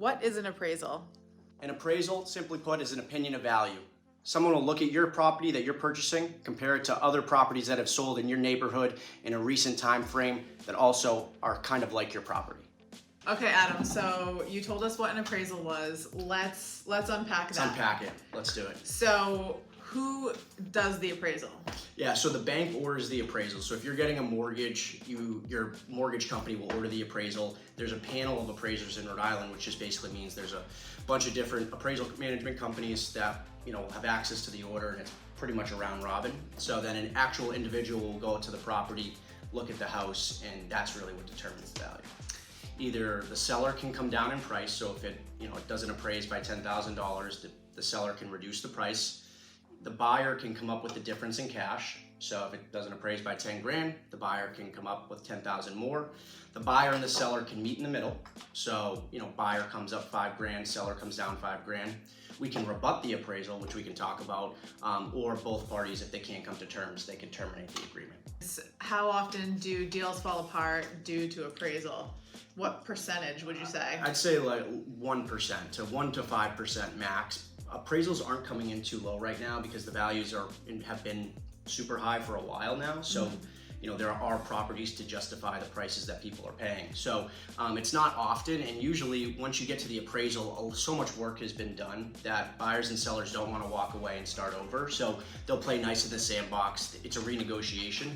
What is an appraisal? An appraisal, simply put, is an opinion of value. Someone will look at your property that you're purchasing, compare it to other properties that have sold in your neighborhood in a recent time frame that also are kind of like your property. Okay, Adam, so you told us what an appraisal was. Let's unpack that. Let's unpack it. Let's do it. So who does the appraisal? Yeah, so the bank orders the appraisal. So if you're getting a mortgage, your mortgage company will order the appraisal. There's a panel of appraisers in Rhode Island, which just basically means there's a bunch of different appraisal management companies that have access to the order, and it's pretty much a round robin. So then an actual individual will go to the property, look at the house, and that's really what determines the value. Either the seller can come down in price, so if it doesn't appraise by $10,000, the seller can reduce the price. The buyer can come up with the difference in cash. So if it doesn't appraise by 10 grand, the buyer can come up with 10,000 more. The buyer and the seller can meet in the middle. So, buyer comes up 5 grand, seller comes down 5 grand. We can rebut the appraisal, which we can talk about, or both parties, if they can't come to terms, they can terminate the agreement. How often do deals fall apart due to appraisal? What percentage would you say? I'd say like 1% to 1 to 5% max. Appraisals aren't coming in too low right now because the values have been super high for a while now. So, there are properties to justify the prices that people are paying. So it's not often, and usually once you get to the appraisal, so much work has been done that buyers and sellers don't want to walk away and start over. So they'll play nice in the sandbox. It's a renegotiation.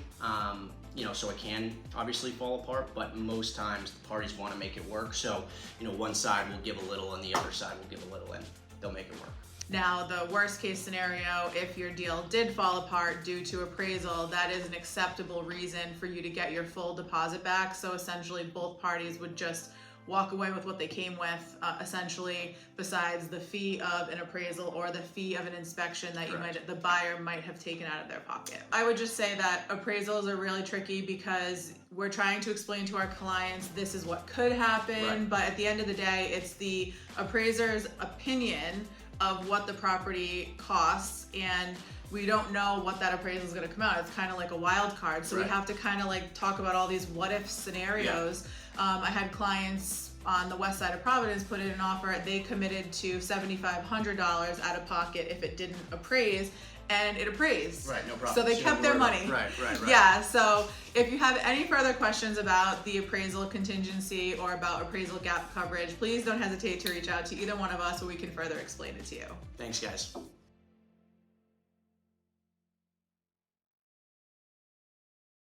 So it can obviously fall apart, but most times the parties want to make it work. So, one side will give a little and the other side will give a little, and they'll make it work. Now, the worst case scenario, if your deal did fall apart due to appraisal, that is an acceptable reason for you to get your full deposit back. So essentially both parties would just walk away with what they came with, essentially, besides the fee of an appraisal or the fee of an inspection that the buyer might have taken out of their pocket. I would just say that appraisals are really tricky because we're trying to explain to our clients this is what could happen, but at the end of the day, it's the appraiser's opinion of what the property costs, and we don't know what that appraisal is going to come out. It's kind of like a wild card, so we have to kind of like talk about all these what if scenarios. I had clients on the west side of Providence put in an offer. They committed to $7,500 out of pocket if it didn't appraise, and it appraised. Right, no problem. So they kept their money. Right. Yeah, so if you have any further questions about the appraisal contingency or about appraisal gap coverage, please don't hesitate to reach out to either one of us so we can further explain it to you. Thanks, guys.